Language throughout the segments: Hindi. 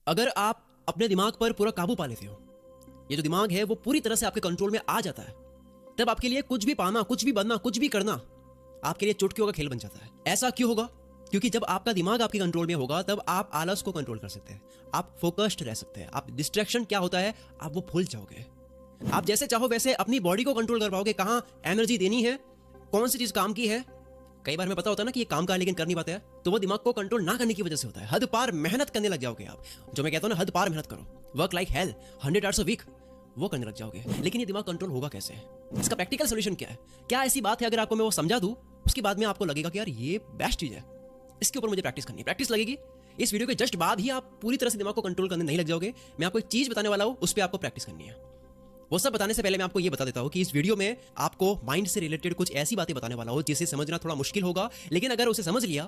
अगर आप अपने दिमाग पर पूरा काबू पा लेते हो, ये जो दिमाग है वो पूरी तरह से आपके कंट्रोल में आ जाता है, तब आपके लिए कुछ भी पाना, कुछ भी बनना, कुछ भी करना आपके लिए चुटकियों का खेल बन जाता है। ऐसा क्यों होगा? क्योंकि जब आपका दिमाग आपके कंट्रोल में होगा तब आप आलस को कंट्रोल कर सकते हैं, आप फोकस्ड रह सकते हैं, आप डिस्ट्रैक्शन क्या होता है आप वो भूल जाओगे। आप जैसे चाहो वैसे अपनी बॉडी को कंट्रोल कर पाओगे, कहाँ एनर्जी देनी है, कौन सी चीज काम की है। कई बार में पता होता है ना कि ये काम का है लेकिन कर नहीं पाते हैं, तो वो दिमाग को कंट्रोल ना करने की वजह से होता है। हद पार मेहनत करने लग जाओगे आप, जो मैं कहता हूं ना, हद पार मेहनत करो, work like hell, 100 hours a week, वो करने लग जाओगे। लेकिन ये दिमाग कंट्रोल होगा कैसे? इसका प्रैक्टिकल सोल्यूशन क्या है? क्या ऐसी बात है अगर आपको मैं वो समझा दूं, उसके बाद में आपको लगेगा कि यार ये बेस्ट चीज है, इसके ऊपर मुझे प्रैक्टिस करनी है, प्रैक्टिस लगेगी। इस वीडियो के जस्ट बाद ही आप पूरी तरह से दिमाग को कंट्रोल करने नहीं लग जाओगे। मैं आपको एक चीज बताने वाला हूं, उस पर आपको प्रैक्टिस करनी है। वो सब बताने से पहले मैं आपको ये बता देता हूं कि इस वीडियो में आपको माइंड से रिलेटेड कुछ ऐसी बातें बताने वाला हूं जिसे समझना थोड़ा मुश्किल होगा, लेकिन अगर उसे समझ लिया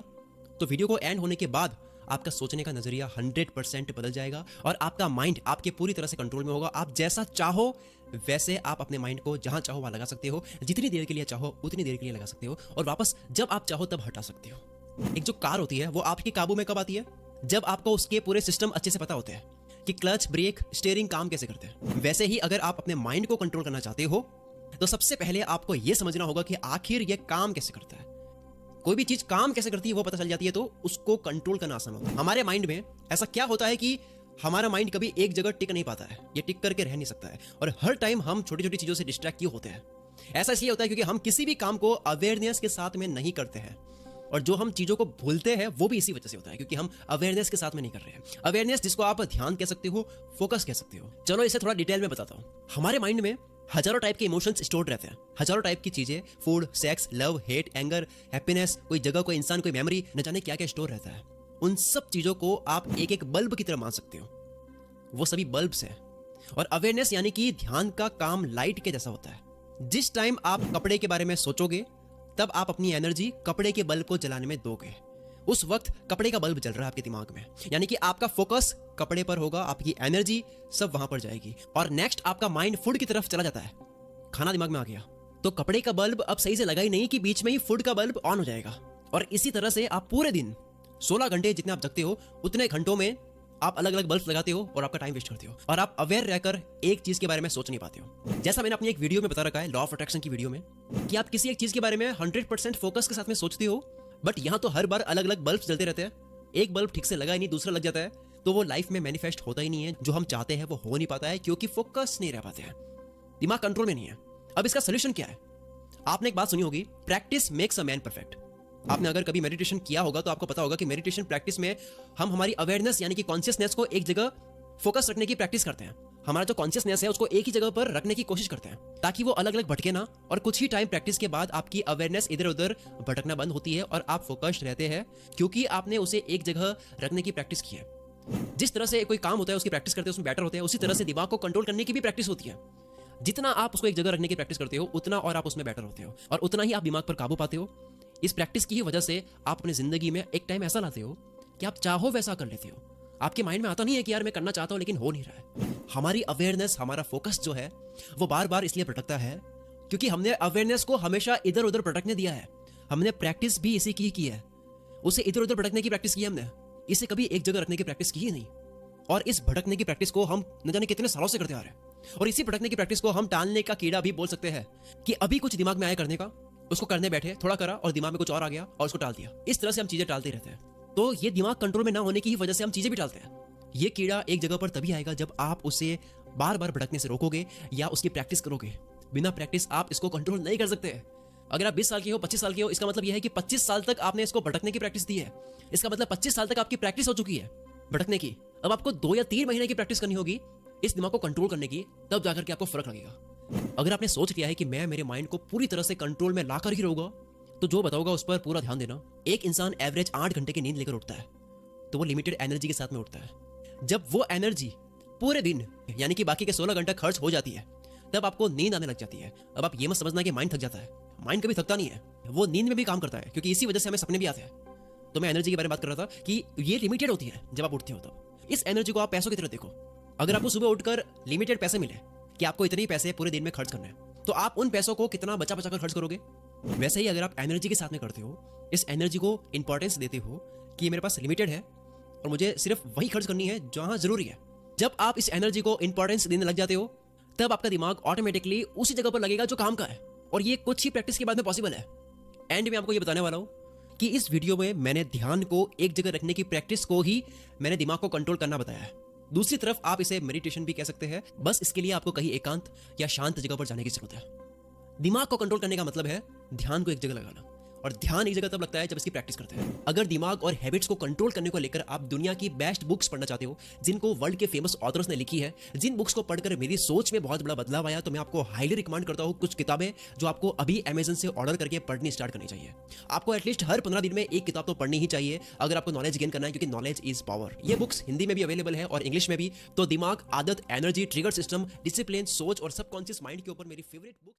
तो वीडियो को एंड होने के बाद आपका सोचने का नजरिया 100% बदल जाएगा और आपका माइंड आपके पूरी तरह से कंट्रोल में होगा। आप जैसा चाहो वैसे आप अपने माइंड को जहां चाहो वहां लगा सकते हो, जितनी देर के लिए चाहो उतनी देर के लिए लगा सकते हो, और वापस जब आप चाहो तब हटा सकते हो। एक जो कार होती है वो आपके काबू में कब आती है? जब आपको उसके पूरे सिस्टम अच्छे से पता होते हैं कि क्लच, ब्रेक, स्टीयरिंग काम कैसे करते हैं। वैसे ही अगर आप अपने माइंड को कंट्रोल करना चाहते हो तो सबसे पहले आपको यह समझना होगा कि आखिर यह काम कैसे करता है। कोई भी चीज काम कैसे करती है वो पता चल जाती है तो उसको कंट्रोल करना आसान होता है। हमारे माइंड में ऐसा क्या होता है कि हमारा माइंड कभी एक जगह टिक नहीं पाता है, ये टिक करके रह नहीं सकता है, और हर टाइम हम छोटी छोटी चीजों से डिस्ट्रैक्ट क्यों होते हैं? ऐसा इसलिए होता है क्योंकि हम किसी भी काम को अवेयरनेस के साथ में नहीं करते हैं, और जो हम चीजों को भूलते हैं वो भी इसी वजह से होता है क्योंकि हम अवेयरनेस के साथ में नहीं कर रहे हैं। अवेयरनेस जिसको आप ध्यान कह सकते हो, फोकस कह सकते हो। चलो इसे थोड़ा डिटेल में बताता हूं। हमारे माइंड में हजारों टाइप के इमोशंस स्टोर्ड रहते हैं, हजारों टाइप की चीजें, food, sex, love, hate, anger, happiness, कोई जगह, कोई इंसान, कोई मेमोरी, न जाने क्या क्या स्टोर रहता है। उन सब चीजों को आप एक एक बल्ब की तरह मान सकते हो, वो सभी बल्ब्स हैं। और अवेयरनेस यानी कि ध्यान का काम लाइट के जैसा होता है। जिस टाइम आप कपड़े के बारे में सोचोगे तब आप अपनी एनर्जी कपड़े के बल्ब को जलाने में दोगे। उस वक्त कपड़े का बल्ब जल रहा है आपके दिमाग में, यानी कि आपका फोकस कपड़े पर होगा, आपकी एनर्जी सब वहां पर जाएगी। और नेक्स्ट आपका माइंड फूड की तरफ चला जाता है, खाना दिमाग में आ गया तो कपड़े का बल्ब अब सही से लगा ही नहीं कि बीच में ही फूड का बल्ब ऑन हो जाएगा। और इसी तरह से आप पूरे दिन 16 घंटे जितने आप जगते हो उतने घंटों में आप अलग अलग बल्ब लगाते हो और आपका टाइम वेस्ट करते हो, और आप अवेयर रहकर एक चीज के बारे में सोच नहीं पाते हो। जैसा मैंने अपनी एक वीडियो में बता रखा है, लॉ ऑफ अट्रैक्शन की वीडियो में, कि आप किसी एक चीज के बारे में 100% फोकस के साथ में सोचते हो, बट यहां तो हर बार अलग अलग बल्ब जलते रहते हैं। एक बल्ब ठीक से लगा ही नहीं, दूसरा लग जाता है, तो वो लाइफ में मैनिफेस्ट होता ही नहीं है। जो हम चाहते हैं वो हो नहीं पाता है क्योंकि फोकस नहीं रह पाते हैं, दिमाग कंट्रोल में नहीं है। अब इसका सोल्यूशन क्या है? आपने एक बात सुनी होगी, practice makes a man perfect. आपने अगर कभी मेडिटेशन किया होगा तो आपको पता होगा कि मेडिटेशन प्रैक्टिस में हम हमारी अवेयरनेस यानी कि कॉन्शियसनेस को एक जगह फोकस रखने की प्रैक्टिस करते हैं। हमारा जो कॉन्शियसनेस है उसको एक ही जगह पर रखने की कोशिश करते हैं ताकि वो अलग अलग भटके ना, और कुछ ही टाइम प्रैक्टिस के बाद आपकी अवेयरनेस इधर उधर भटकना बंद होती है और आप फोकस्ड रहते हैं क्योंकि आपने उसे एक जगह रखने की प्रैक्टिस की है। जिस तरह से कोई काम होता है उसकी प्रैक्टिस करते हैं उसमें बेटर होते हैं, उसी तरह से दिमाग को कंट्रोल करने की भी प्रैक्टिस होती है। जितना आप उसको एक जगह रखने की प्रैक्टिस करते हो उतना और आप उसमें बेटर होते हो, और उतना ही आप दिमाग पर काबू पाते हो। इस प्रैक्टिस की ही वजह से आप अपनी जिंदगी में एक टाइम ऐसा लाते हो कि आप चाहो वैसा कर लेते हो। आपके माइंड में आता नहीं है कि यार मैं करना चाहता हूं लेकिन हो नहीं रहा है। हमारी अवेयरनेस, हमारा फोकस जो है वो बार बार इसलिए भटकता है क्योंकि हमने अवेयरनेस को हमेशा इधर उधर भटकने दिया है। हमने प्रैक्टिस भी इसी की है, उसे इधर उधर भटकने की प्रैक्टिस की है हमने, इसे कभी एक जगह रखने की प्रैक्टिस की ही नहीं। और इस भटकने की प्रैक्टिस को हम न जाने कितने सालों से करते आ रहे हैं, और इसी भटकने की प्रैक्टिस को हम टालने का कीड़ा भी बोल सकते हैं कि अभी कुछ दिमाग में आया करने का, उसको करने बैठे, थोड़ा करा और दिमाग में कुछ और आ गया और उसको टाल दिया। इस तरह से हम चीजें टालते रहते हैं। तो ये दिमाग कंट्रोल में ना होने की ही वजह से हम चीजें भी टालते हैं। ये कीड़ा एक जगह पर तभी आएगा जब आप उसे बार बार भटकने से रोकोगे या उसकी प्रैक्टिस करोगे। बिना प्रैक्टिस आप इसको कंट्रोल नहीं कर सकते। अगर आप 20 साल के हो, 25 साल के हो, इसका मतलब यह है कि 25 साल तक आपने इसको भटकने की प्रैक्टिस दी है। इसका मतलब 25 साल तक आपकी प्रैक्टिस हो चुकी है भटकने की। अब आपको 2 या 3 महीने की प्रैक्टिस करनी होगी इस दिमाग को कंट्रोल करने की, तब जाकर के आपको फर्क लगेगा। अगर आपने सोच लिया है कि मैं मेरे माइंड को पूरी तरह से कंट्रोल में लाकर ही रहूंगा, तो जो बताऊंगा उस पर पूरा ध्यान देना। एक इंसान एवरेज 8 घंटे की नींद लेकर उठता है, तो वो लिमिटेड एनर्जी के साथ में उठता है। जब वो एनर्जी पूरे दिन यानी कि बाकी के 16 घंटे खर्च हो जाती है, तब आपको नींद आने लग जाती है। अब आप ये मत समझना कि माइंड थक जाता है, माइंड कभी थकता नहीं है, वो नींद में भी काम करता है क्योंकि इसी वजह से हमें सपने भी आते हैं। तो मैं एनर्जी के बारे में बात कर रहा था कि ये लिमिटेड होती है जब आप उठते हो तब। इस एनर्जी को आप पैसों की तरह देखो। अगर आपको सुबह उठकर लिमिटेड पैसे मिले कि आपको इतने ही पैसे पूरे दिन में खर्च करने हैं, तो आप उन पैसों को कितना बचा बचा कर खर्च करोगे। वैसे ही अगर आप एनर्जी के साथ में करते हो, इस एनर्जी को इंपॉर्टेंस देते हो कि मेरे पास लिमिटेड है, और मुझे सिर्फ वही खर्च करनी है जहां जरूरी है। जब आप इस एनर्जी को इंपॉर्टेंस देने लग जाते हो तब आपका दिमाग ऑटोमेटिकली उसी जगह पर लगेगा जो काम का है, और ये कुछ ही प्रैक्टिस के बाद में पॉसिबल है। एंड में आपको ये बताने वाला हूं कि इस वीडियो में मैंने ध्यान को एक जगह रखने की प्रैक्टिस को ही मैंने दिमाग को कंट्रोल करना बताया है। दूसरी तरफ आप इसे मेडिटेशन भी कह सकते हैं, बस इसके लिए आपको कहीं एकांत या शांत जगह पर जाने की जरूरत है। दिमाग को कंट्रोल करने का मतलब है ध्यान को एक जगह लगाना, और ध्यान एक जगह तब लगता है जब इसकी प्रैक्टिस करते हैं। अगर दिमाग और हैबिट्स को कंट्रोल करने को लेकर आप दुनिया की बेस्ट बुक्स पढ़ना चाहते हो, जिनको वर्ल्ड के फेमस ऑथर्स ने लिखी है, जिन बुक्स को पढ़कर मेरी सोच में बहुत बड़ा बदलाव आया, तो मैं आपको हाईली रिकमेंड करता हूँ कुछ किताबें जो आपको अभी अमेजन से ऑर्डर करके पढ़नी स्टार्ट करनी चाहिए। आपको एटलीस्ट हर 15 दिन में एक किताब तो पढ़नी ही चाहिए अगर आपको नॉलेज गेन करना है, क्योंकि नॉलेज इज पावर। ये बुक्स हिंदी में भी अवेलेबल है और इंग्लिश में भी। तो दिमाग, आदत, एनर्जी, ट्रिगर सिस्टम, डिसिप्लिन, सोच और सबकॉन्शियस माइंड के ऊपर मेरी फेवरेट बुक